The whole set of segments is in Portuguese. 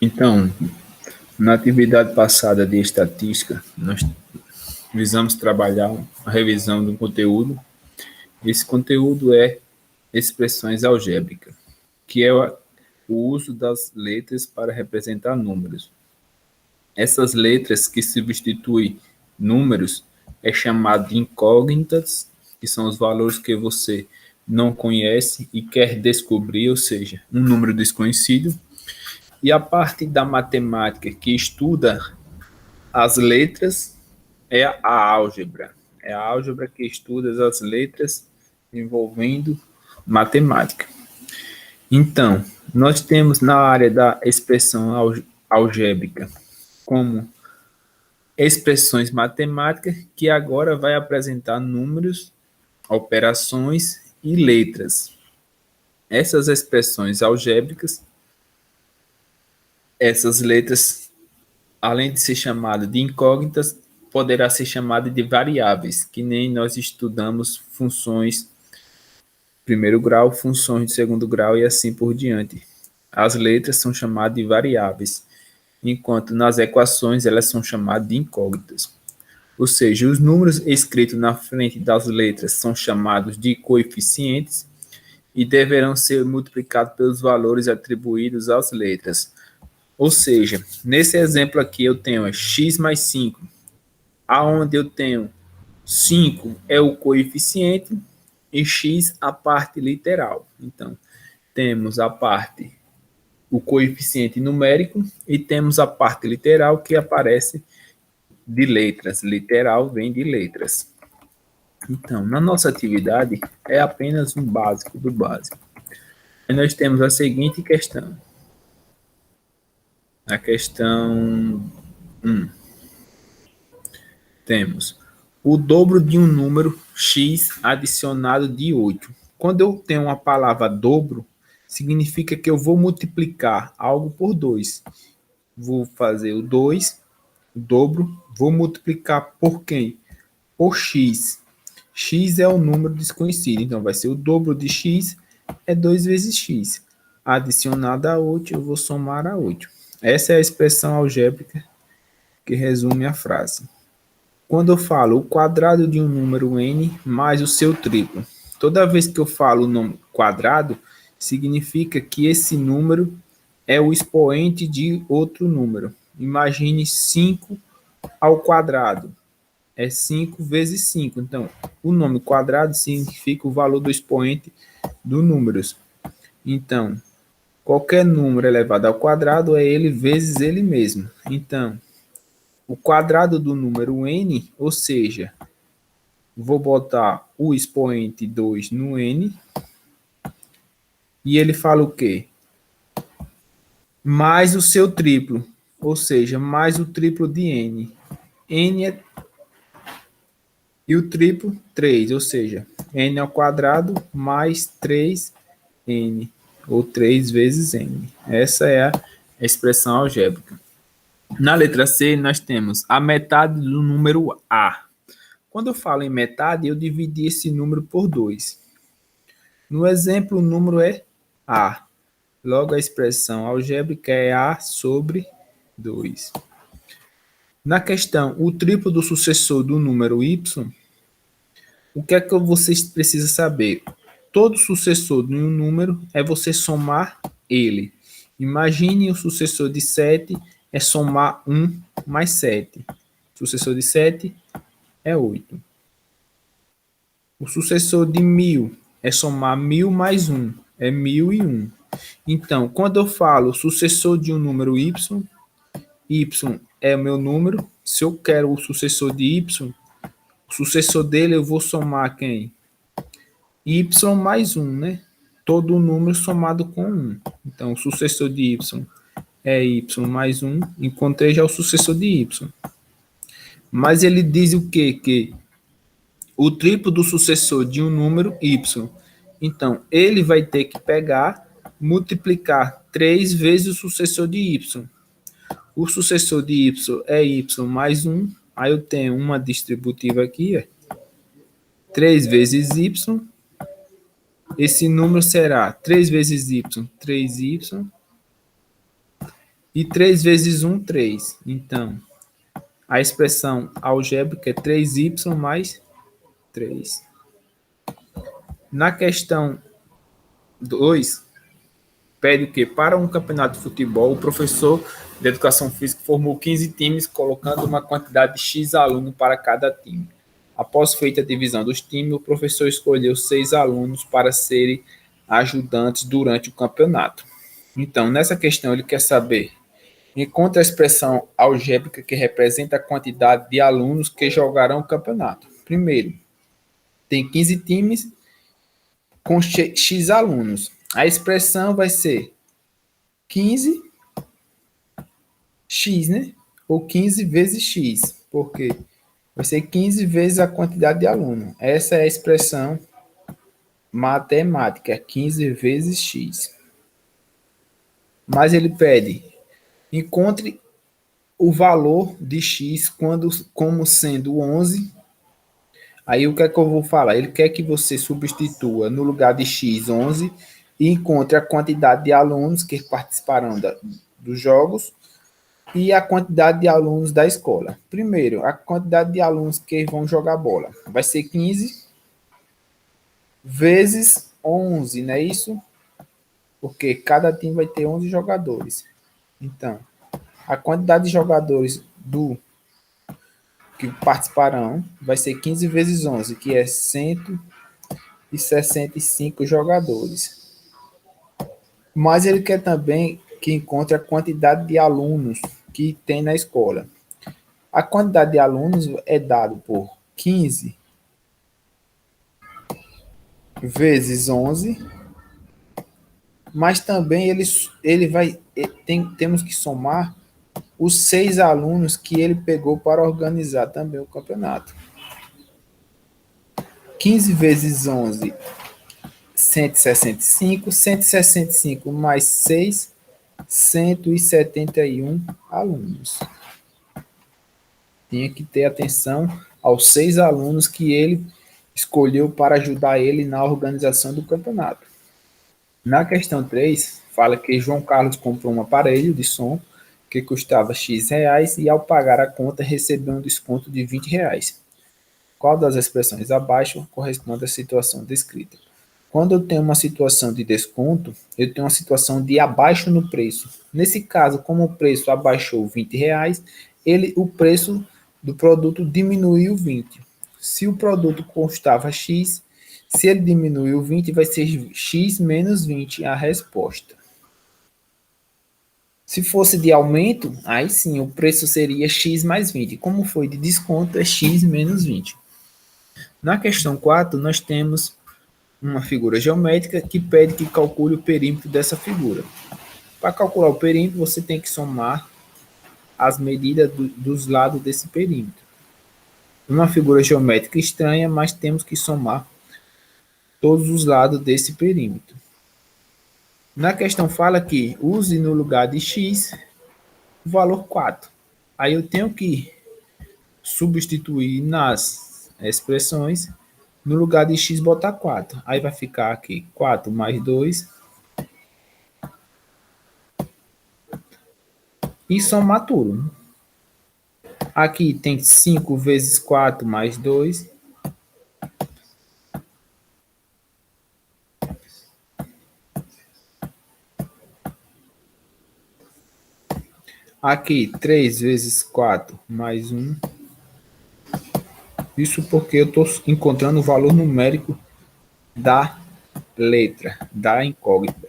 Então, na atividade passada de estatística, nós visamos trabalhar a revisão do conteúdo. Esse conteúdo é expressões algébricas, que é o uso das letras para representar números. Essas letras que substituem números é chamado de incógnitas, que são os valores que você não conhece e quer descobrir, ou seja, um número desconhecido. E a parte da matemática que estuda as letras é a álgebra. É a álgebra que estuda as letras envolvendo matemática. Então, nós temos na área da expressão algébrica como expressões matemáticas que agora vai apresentar números, operações e letras. Essas expressões algébricas, essas letras, além de ser chamada de incógnitas, poderá ser chamada de variáveis, que nem nós estudamos funções primeiro grau, funções de segundo grau e assim por diante. As letras são chamadas de variáveis, enquanto nas equações elas são chamadas de incógnitas. Ou seja, os números escritos na frente das letras são chamados de coeficientes e deverão ser multiplicados pelos valores atribuídos às letras. Ou seja, nesse exemplo aqui eu tenho x mais 5, aonde eu tenho 5 é o coeficiente e x a parte literal. Então, temos a parte, o coeficiente numérico, e temos a parte literal que aparece de letras. Literal vem de letras. Então, na nossa atividade, é apenas um básico do básico. Aí nós temos a seguinte questão. A questão 1. Temos o dobro de um número x adicionado de 8. Quando eu tenho a palavra dobro, significa que eu vou multiplicar algo por 2. Vou fazer o 2, o dobro, vou multiplicar por quem? Por x. X é um número desconhecido, então vai ser o dobro de x, é 2 vezes x. Adicionado a 8, eu vou somar a 8. Essa é a expressão algébrica que resume a frase. Quando eu falo o quadrado de um número n mais o seu triplo, toda vez que eu falo o número quadrado, significa que esse número é o expoente de outro número. Imagine 5 ao quadrado. É 5 vezes 5. Então, o nome quadrado significa o valor do expoente do números. Então, qualquer número elevado ao quadrado é ele vezes ele mesmo. Então, o quadrado do número n, ou seja, vou botar o expoente 2 no n, e ele fala o quê? Mais o seu triplo, ou seja, mais o triplo de n. N é e o triplo 3, ou seja, n ao quadrado mais 3n, ou 3 vezes n. Essa é a expressão algébrica. Na letra C, nós temos a metade do número A. Quando eu falo em metade, eu dividi esse número por 2. No exemplo, o número é A. Logo, a expressão algébrica é A sobre 2. Na questão, o triplo do sucessor do número y, o que é que vocês precisam saber? Todo sucessor de um número é você somar ele. Imagine o sucessor de 7 é somar 1 mais 7. O sucessor de 7 é 8. O sucessor de 1000 é somar 1000 mais 1. É 1001. Então, quando eu falo sucessor de um número y, y é o meu número. Se eu quero o sucessor de y, o sucessor dele eu vou somar quem? Y mais 1, né? Todo número somado com 1. Então, o sucessor de y é y mais 1. Encontrei já o sucessor de y. Mas ele diz o quê? Que o triplo do sucessor de um número y. Então, ele vai ter que pegar, multiplicar 3 vezes o sucessor de y. O sucessor de y é y mais 1. Aí eu tenho uma distributiva aqui, ó. 3 vezes y. Esse número será 3 vezes y, 3y. E 3 vezes 1, 3. Então, a expressão algébrica é 3y mais 3. Na questão 2, pede o quê? Para um campeonato de futebol, o professor de educação física formou 15 times, colocando uma quantidade de X alunos para cada time. Após feita a divisão dos times, o professor escolheu 6 alunos para serem ajudantes durante o campeonato. Então, nessa questão, ele quer saber: encontre a expressão algébrica que representa a quantidade de alunos que jogarão o campeonato. Primeiro, tem 15 times com X alunos. A expressão vai ser 15x, né? Ou 15 vezes x, porque vai ser 15 vezes a quantidade de aluno. Essa é a expressão matemática, 15 vezes x. Mas ele pede, encontre o valor de x como sendo 11. Aí o que é que eu vou falar? Ele quer que você substitua no lugar de x 11 e encontre a quantidade de alunos que participarão dos jogos e a quantidade de alunos da escola. Primeiro, a quantidade de alunos que vão jogar bola vai ser 15 vezes 11, não é isso? Porque cada time vai ter 11 jogadores. Então, a quantidade de jogadores que participarão vai ser 15 vezes 11, que é 165 jogadores. Mas ele quer também que encontre a quantidade de alunos que tem na escola. A quantidade de alunos é dado por 15 vezes 11, mas também temos que somar os 6 alunos que ele pegou para organizar também o campeonato. 15 vezes 11, 165. 165 mais 6, 171 alunos. Tinha que ter atenção aos 6 alunos que ele escolheu para ajudar ele na organização do campeonato. Na questão 3, fala que João Carlos comprou um aparelho de som que custava X reais e ao pagar a conta recebeu um desconto de 20 reais. Qual das expressões abaixo corresponde à situação descrita? Quando eu tenho uma situação de desconto, eu tenho uma situação de abaixo no preço. Nesse caso, como o preço abaixou 20 reais, o preço do produto diminuiu 20. Se o produto custava X, se ele diminuiu 20, vai ser X menos 20 a resposta. Se fosse de aumento, aí sim, o preço seria X mais 20. Como foi de desconto, é X menos 20. Na questão 4, nós temos uma figura geométrica que pede que calcule o perímetro dessa figura. Para calcular o perímetro, você tem que somar as medidas dos lados desse perímetro. Uma figura geométrica estranha, mas temos que somar todos os lados desse perímetro. Na questão fala que use no lugar de x o valor 4. Aí eu tenho que substituir nas expressões, no lugar de x botar 4. Aí vai ficar aqui 4 mais 2. E somar tudo. Aqui tem 5 vezes 4 mais 2. Aqui 3 vezes 4 mais 1. Isso porque eu estou encontrando o valor numérico da letra, da incógnita.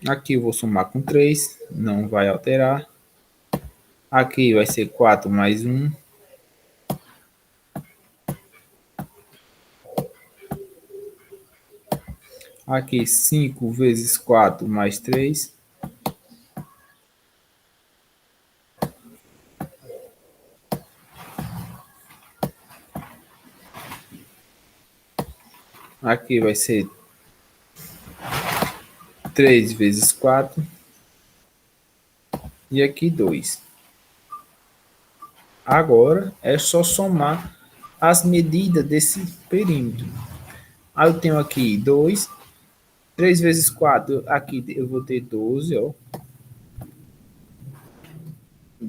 Aqui eu vou somar com 3, não vai alterar. Aqui vai ser 4 mais 1. Aqui 5 vezes 4 mais 3. Aqui vai ser 3 vezes 4. E aqui 2. Agora é só somar as medidas desse perímetro. Aí eu tenho aqui 2. 3 vezes 4, aqui eu vou ter 12, ó.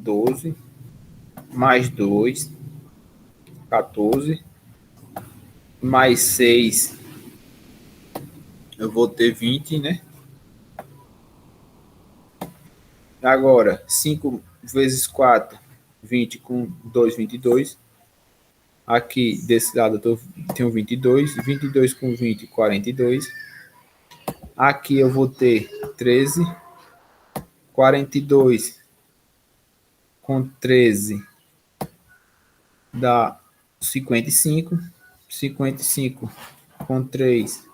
12, mais 2, 14, mais 6, eu vou ter 20, né? Agora, 5 vezes 4, 20 com 2, 22. Aqui, desse lado, eu tenho 22. 22 com 20, 42. Aqui eu vou ter 13. 42 com 13 dá 55. 55 com 3,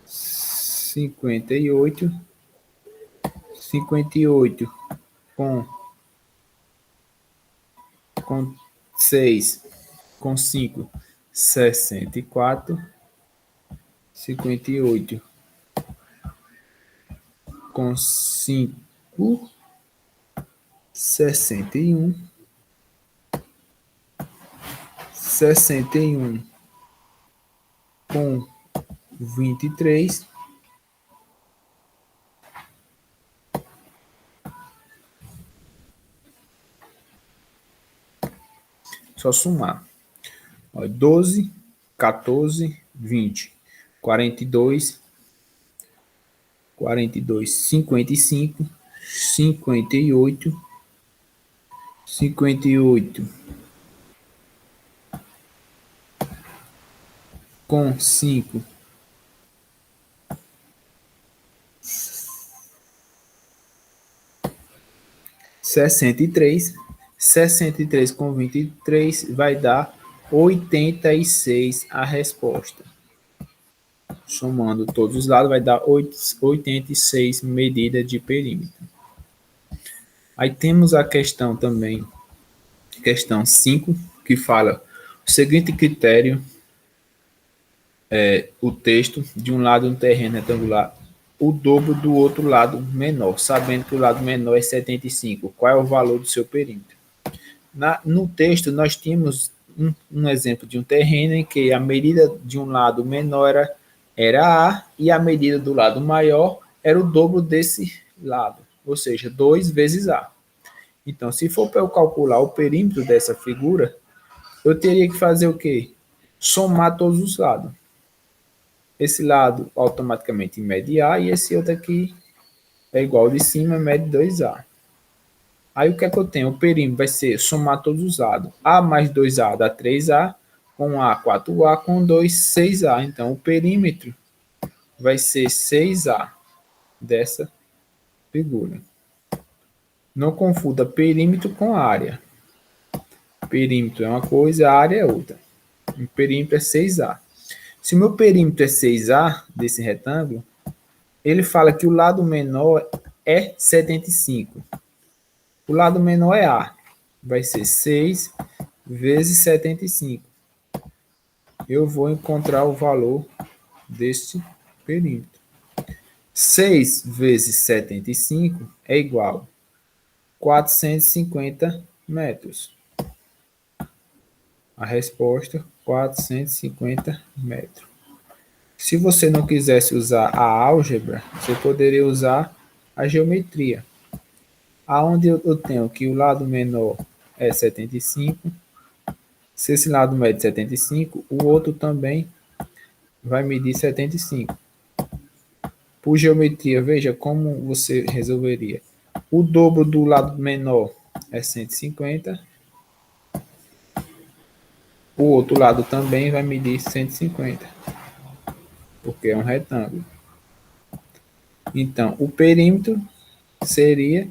58. 58 com 6, com 5, 64. 58 com 5, 61. 61 com 23. Só somar. 12, 14, 20, 42, 55, 58, 58 com 5, 63. 63 com 23 vai dar 86 a resposta. Somando todos os lados vai dar 86 medidas de perímetro. Aí temos a questão também, questão 5, que fala o seguinte critério: o texto de um lado um terreno retangular, o dobro do outro lado menor, sabendo que o lado menor é 75. Qual é o valor do seu perímetro? No texto, nós tínhamos um exemplo de um terreno em que a medida de um lado menor era A e a medida do lado maior era o dobro desse lado, ou seja, 2 vezes A. Então, se for para eu calcular o perímetro dessa figura, eu teria que fazer o quê? Somar todos os lados. Esse lado automaticamente mede A e esse outro aqui é igual ao de cima, mede 2A. Aí o que é que eu tenho? O perímetro vai ser somar todos os lados. A mais 2A dá 3A, com A 4A, com 2 6A. Então o perímetro vai ser 6A dessa figura. Não confunda perímetro com área. Perímetro é uma coisa, área é outra. O perímetro é 6A. Se o meu perímetro é 6A desse retângulo, ele fala que o lado menor é 75. O lado menor é A. Vai ser 6 vezes 75. Eu vou encontrar o valor deste perímetro. 6 vezes 75 é igual a 450 metros. A resposta, 450 metros. Se você não quisesse usar a álgebra, você poderia usar a geometria. Aonde eu tenho que o lado menor é 75. Se esse lado mede 75, o outro também vai medir 75. Por geometria, veja como você resolveria. O dobro do lado menor é 150. O outro lado também vai medir 150, porque é um retângulo. Então, o perímetro seria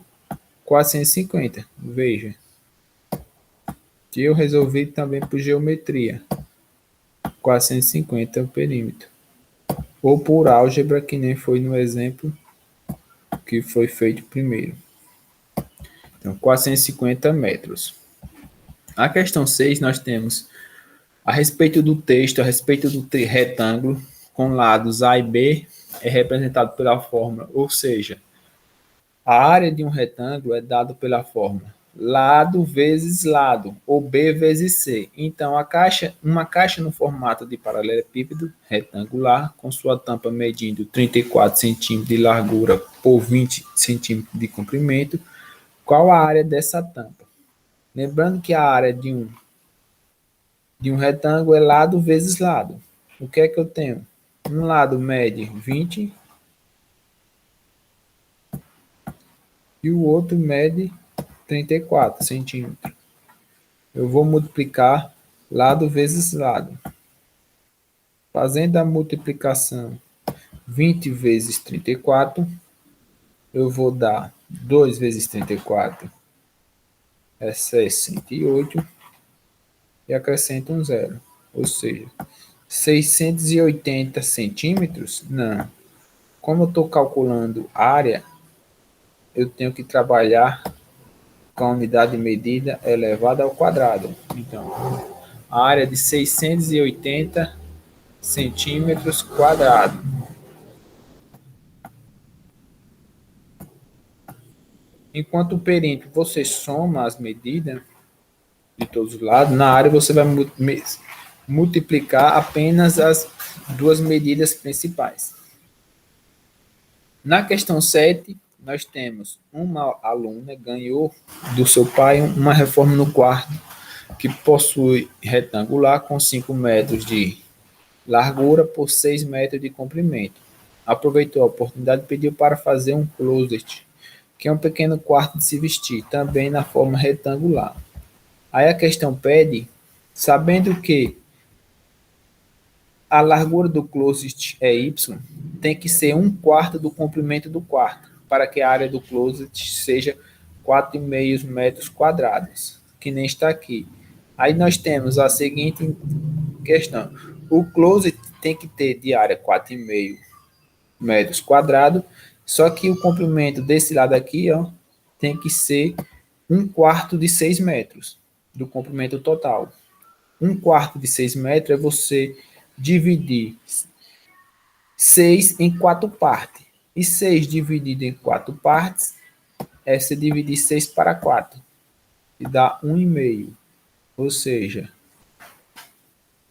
450. Veja que eu resolvi também por geometria. 450 é o perímetro. Ou por álgebra, que nem foi no exemplo que foi feito primeiro. Então, 450 metros. A questão 6, nós temos a respeito do texto, a respeito do retângulo, com lados A e B, é representado pela fórmula, ou seja, a área de um retângulo é dada pela fórmula lado vezes lado, ou B vezes C. Então, uma caixa no formato de paralelepípedo retangular, com sua tampa medindo 34 centímetros de largura por 20 centímetros de comprimento, Qual a área dessa tampa? Lembrando que a área de um retângulo é lado vezes lado. O que é que eu tenho? Um lado mede 20 e o outro mede 34 centímetros. Eu vou multiplicar lado vezes lado. Fazendo a multiplicação 20 vezes 34, eu vou dar 2 vezes 34 é 68 e acrescento um zero. Ou seja, 680 centímetros? Não. Como eu estou calculando área, eu tenho que trabalhar com a unidade de medida elevada ao quadrado. Então, a área de 680 centímetros quadrados. Enquanto o perímetro você soma as medidas de todos os lados, na área você vai multiplicar apenas as duas medidas principais. Na questão 7, nós temos uma aluna ganhou do seu pai uma reforma no quarto que possui retangular com 5 metros de largura por 6 metros de comprimento. Aproveitou a oportunidade e pediu para fazer um closet, que é um pequeno quarto de se vestir, também na forma retangular. Aí a questão pede, sabendo que a largura do closet é y, tem que ser 1/4 do comprimento do quarto, para que a área do closet seja 4,5 metros quadrados, que nem está aqui. Aí nós temos a seguinte questão. O closet tem que ter de área 4,5 metros quadrados, só que o comprimento desse lado aqui, ó, tem que ser 1/4 de 6 metros do comprimento total. 1/4 de 6 metros é você dividir 6 em 4 partes. E 6 dividido em 4 partes é você dividir 6 para 4. E dá 1,5. Ou seja,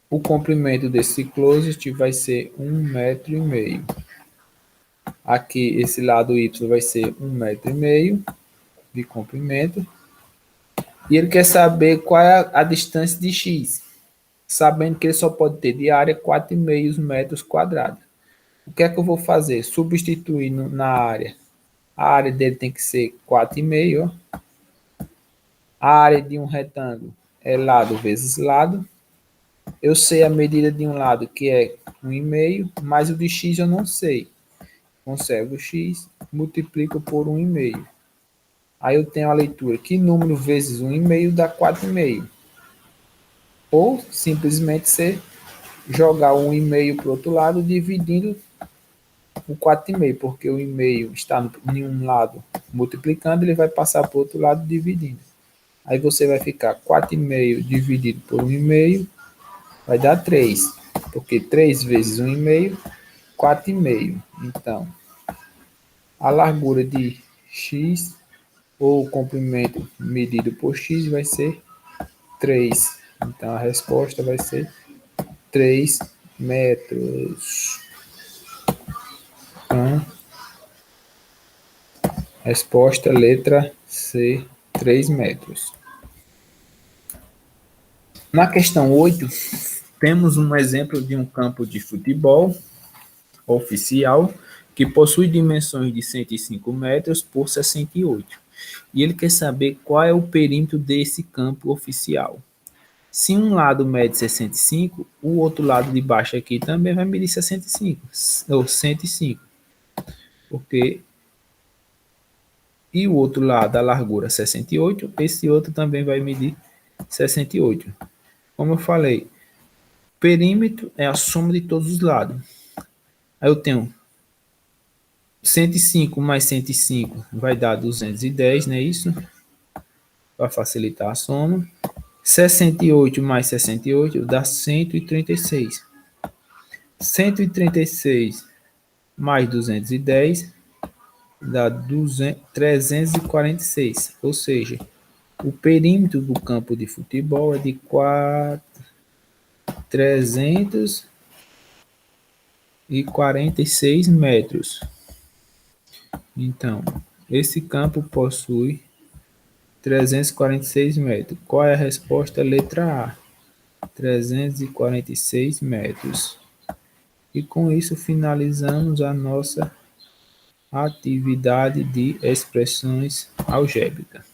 o comprimento desse closet vai ser 1,5 metro. Aqui, esse lado Y vai ser 1,5 metro de comprimento. E ele quer saber qual é a distância de X, sabendo que ele só pode ter de área 4,5 metros quadrados. O que é que eu vou fazer? Substituir na área. A área dele tem que ser 4,5. A área de um retângulo é lado vezes lado. Eu sei a medida de um lado, que é 1,5, mas o de X eu não sei. Conservo o X, multiplico por 1,5. Aí eu tenho a leitura, que número vezes 1,5 dá 4,5. Ou simplesmente você jogar o 1,5 para o outro lado, dividindo o 4,5, porque o 1,5 está em um lado multiplicando, ele vai passar para o outro lado dividindo. Aí você vai ficar 4,5 dividido por 1,5, vai dar 3, porque 3 vezes 1,5, 4,5. Então, a largura de X, ou o comprimento medido por X, vai ser 3. Então, a resposta vai ser 3 metros. Então, resposta letra C, 3 metros. Na questão 8, temos um exemplo de um campo de futebol oficial que possui dimensões de 105 metros por 68. E ele quer saber qual é o perímetro desse campo oficial. Se um lado mede 65, o outro lado de baixo aqui também vai medir 65, ou 105. Porque e o outro lado, a largura 68, esse outro também vai medir 68. Como eu falei, perímetro é a soma de todos os lados. Aí eu tenho 105 mais 105 vai dar 210, não é isso? Para facilitar a soma. 68 mais 68 dá 136. 136 mais 210 dá 346. Ou seja, o perímetro do campo de futebol é de 346 metros. Então, esse campo possui 346 metros. Qual é a resposta? Letra A, 346 metros. E com isso finalizamos a nossa atividade de expressões algébricas.